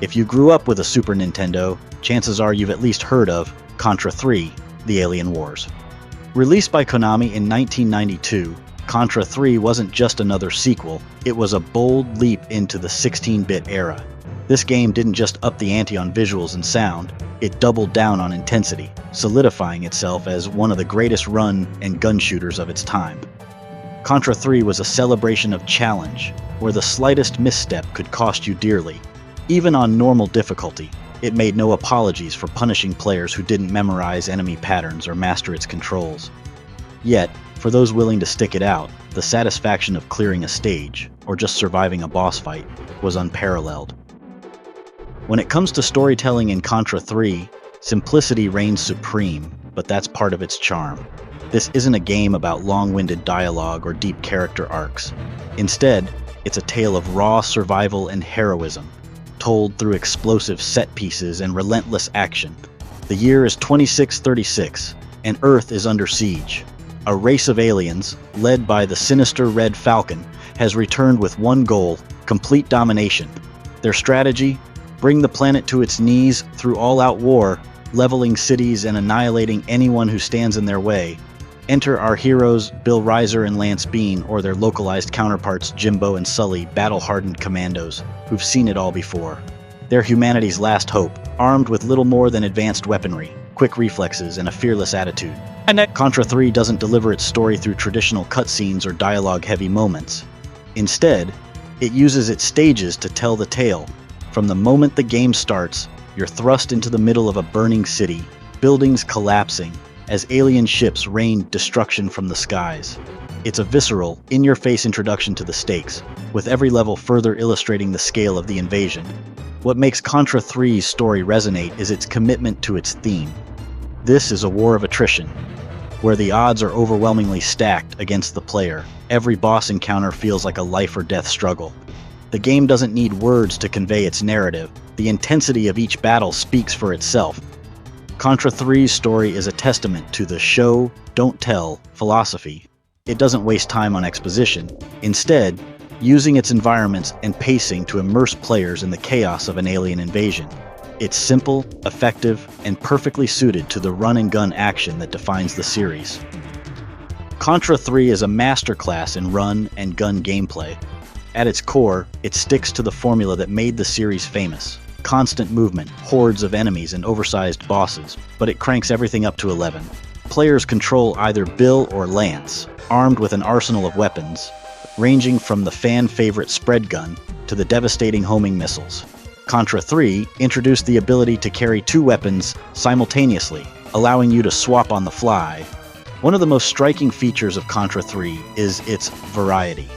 If you grew up with a Super Nintendo, chances are you've at least heard of Contra III: The Alien Wars. Released by Konami in 1992, Contra III wasn't just another sequel, it was a bold leap into the 16-bit era. This game didn't just up the ante on visuals and sound, it doubled down on intensity, solidifying itself as one of the greatest run and gun shooters of its time. Contra III was a celebration of challenge, where the slightest misstep could cost you dearly. Even on normal difficulty, it made no apologies for punishing players who didn't memorize enemy patterns or master its controls. Yet, for those willing to stick it out, the satisfaction of clearing a stage, or just surviving a boss fight, was unparalleled. When it comes to storytelling in Contra III, simplicity reigns supreme, but that's part of its charm. This isn't a game about long-winded dialogue or deep character arcs. Instead, it's a tale of raw survival and heroism, told through explosive set pieces and relentless action. The year is 2636, and Earth is under siege. A race of aliens, led by the sinister Red Falcon, has returned with one goal: complete domination. Their strategy? Bring the planet to its knees through all-out war, leveling cities and annihilating anyone who stands in their way. Enter our heroes Bill Reiser and Lance Bean, or their localized counterparts Jimbo and Sully, battle-hardened commandos who've seen it all before. They're humanity's last hope, armed with little more than advanced weaponry, quick reflexes, and a fearless attitude. Contra III doesn't deliver its story through traditional cutscenes or dialogue-heavy moments. Instead, it uses its stages to tell the tale. From the moment the game starts, you're thrust into the middle of a burning city, buildings collapsing, as alien ships rain destruction from the skies. It's a visceral, in-your-face introduction to the stakes, with every level further illustrating the scale of the invasion. What makes Contra III's story resonate is its commitment to its theme. This is a war of attrition, where the odds are overwhelmingly stacked against the player. Every boss encounter feels like a life-or-death struggle. The game doesn't need words to convey its narrative. The intensity of each battle speaks for itself. Contra III's story is a testament to the show, don't tell philosophy. It doesn't waste time on exposition, instead, using its environments and pacing to immerse players in the chaos of an alien invasion. It's simple, effective, and perfectly suited to the run-and-gun action that defines the series. Contra III is a masterclass in run-and-gun gameplay. At its core, it sticks to the formula that made the series famous. Constant movement, hordes of enemies, and oversized bosses, but it cranks everything up to 11. Players control either Bill or Lance, armed with an arsenal of weapons, ranging from the fan-favorite spread gun to the devastating homing missiles. Contra III introduced the ability to carry two weapons simultaneously, allowing you to swap on the fly. One of the most striking features of Contra III is its variety.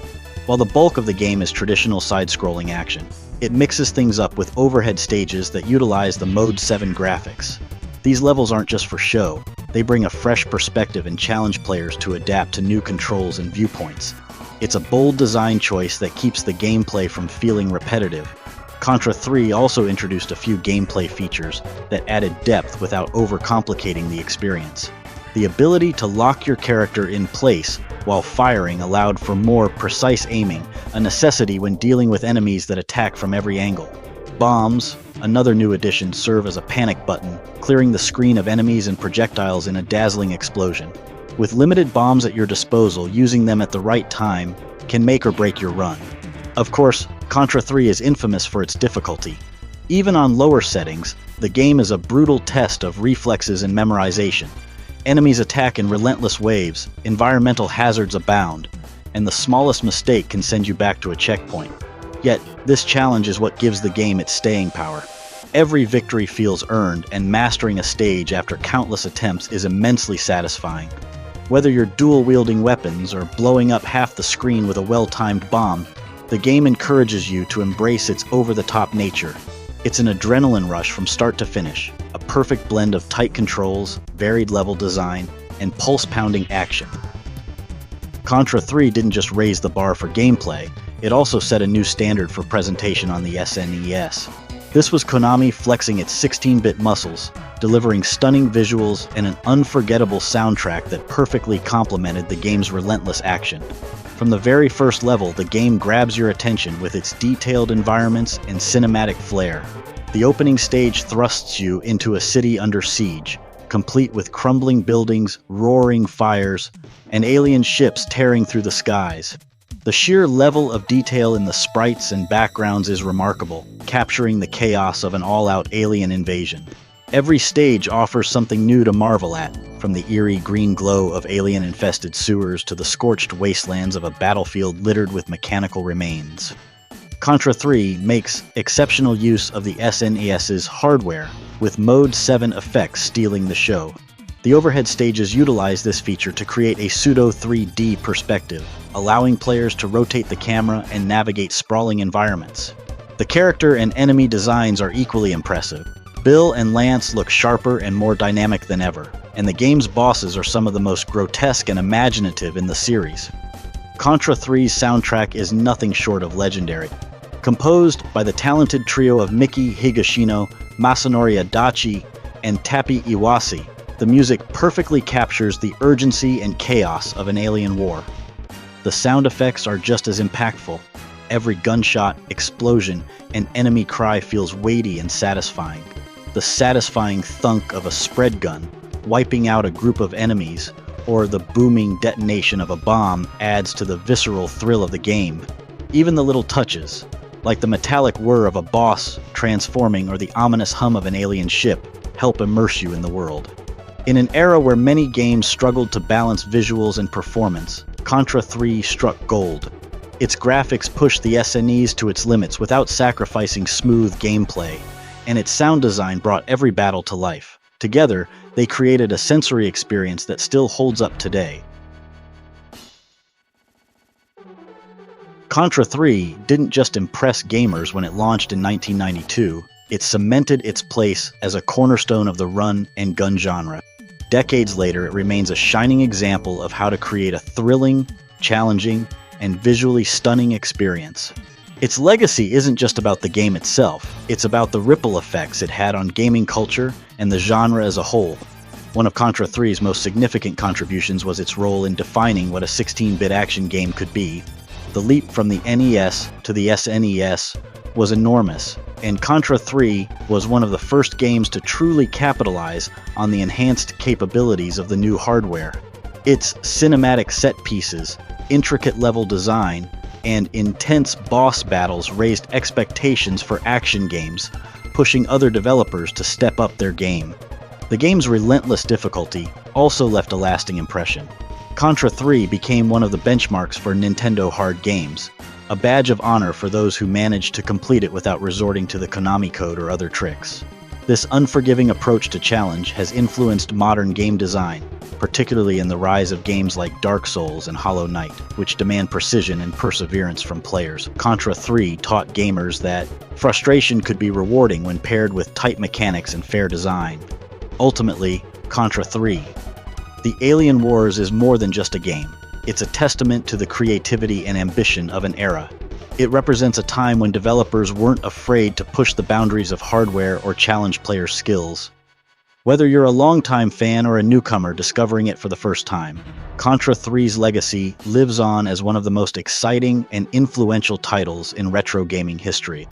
While the bulk of the game is traditional side-scrolling action, it mixes things up with overhead stages that utilize the Mode 7 graphics. These levels aren't just for show, they bring a fresh perspective and challenge players to adapt to new controls and viewpoints. It's a bold design choice that keeps the gameplay from feeling repetitive. Contra III also introduced a few gameplay features that added depth without overcomplicating the experience. The ability to lock your character in place while firing allowed for more precise aiming, a necessity when dealing with enemies that attack from every angle. Bombs, another new addition, serve as a panic button, clearing the screen of enemies and projectiles in a dazzling explosion. With limited bombs at your disposal, using them at the right time can make or break your run. Of course, Contra III is infamous for its difficulty. Even on lower settings, the game is a brutal test of reflexes and memorization. Enemies attack in relentless waves, environmental hazards abound, and the smallest mistake can send you back to a checkpoint. Yet, this challenge is what gives the game its staying power. Every victory feels earned, and mastering a stage after countless attempts is immensely satisfying. Whether you're dual-wielding weapons or blowing up half the screen with a well-timed bomb, the game encourages you to embrace its over-the-top nature. It's an adrenaline rush from start to finish, a perfect blend of tight controls, varied level design, and pulse-pounding action. Contra III didn't just raise the bar for gameplay, it also set a new standard for presentation on the SNES. This was Konami flexing its 16-bit muscles, delivering stunning visuals and an unforgettable soundtrack that perfectly complemented the game's relentless action. From the very first level, the game grabs your attention with its detailed environments and cinematic flair. The opening stage thrusts you into a city under siege, complete with crumbling buildings, roaring fires, and alien ships tearing through the skies. The sheer level of detail in the sprites and backgrounds is remarkable, capturing the chaos of an all-out alien invasion. Every stage offers something new to marvel at, from the eerie green glow of alien-infested sewers to the scorched wastelands of a battlefield littered with mechanical remains. Contra III makes exceptional use of the SNES's hardware, with Mode 7 effects stealing the show. The overhead stages utilize this feature to create a pseudo-3D perspective, allowing players to rotate the camera and navigate sprawling environments. The character and enemy designs are equally impressive. Bill and Lance look sharper and more dynamic than ever, and the game's bosses are some of the most grotesque and imaginative in the series. Contra III's soundtrack is nothing short of legendary. Composed by the talented trio of Miki Higashino, Masanori Adachi, and Tappy Iwase, the music perfectly captures the urgency and chaos of an alien war. The sound effects are just as impactful. Every gunshot, explosion, and enemy cry feels weighty and satisfying. The satisfying thunk of a spread gun, wiping out a group of enemies, or the booming detonation of a bomb adds to the visceral thrill of the game. Even the little touches, like the metallic whir of a boss transforming or the ominous hum of an alien ship, help immerse you in the world. In an era where many games struggled to balance visuals and performance, Contra III struck gold. Its graphics pushed the SNES to its limits without sacrificing smooth gameplay, and its sound design brought every battle to life. Together, they created a sensory experience that still holds up today. Contra III didn't just impress gamers when it launched in 1992, it cemented its place as a cornerstone of the run and gun genre. Decades later, it remains a shining example of how to create a thrilling, challenging, and visually stunning experience. Its legacy isn't just about the game itself, it's about the ripple effects it had on gaming culture and the genre as a whole. One of Contra III's most significant contributions was its role in defining what a 16-bit action game could be. The leap from the NES to the SNES was enormous, and Contra III was one of the first games to truly capitalize on the enhanced capabilities of the new hardware. Its cinematic set pieces, intricate level design, and intense boss battles raised expectations for action games, pushing other developers to step up their game. The game's relentless difficulty also left a lasting impression. Contra III became one of the benchmarks for Nintendo hard games, a badge of honor for those who managed to complete it without resorting to the Konami code or other tricks. This unforgiving approach to challenge has influenced modern game design, particularly in the rise of games like Dark Souls and Hollow Knight, which demand precision and perseverance from players. Contra III taught gamers that frustration could be rewarding when paired with tight mechanics and fair design. Ultimately, Contra III. The Alien Wars is more than just a game. It's a testament to the creativity and ambition of an era. It represents a time when developers weren't afraid to push the boundaries of hardware or challenge players' skills. Whether you're a longtime fan or a newcomer discovering it for the first time, Contra III's legacy lives on as one of the most exciting and influential titles in retro gaming history.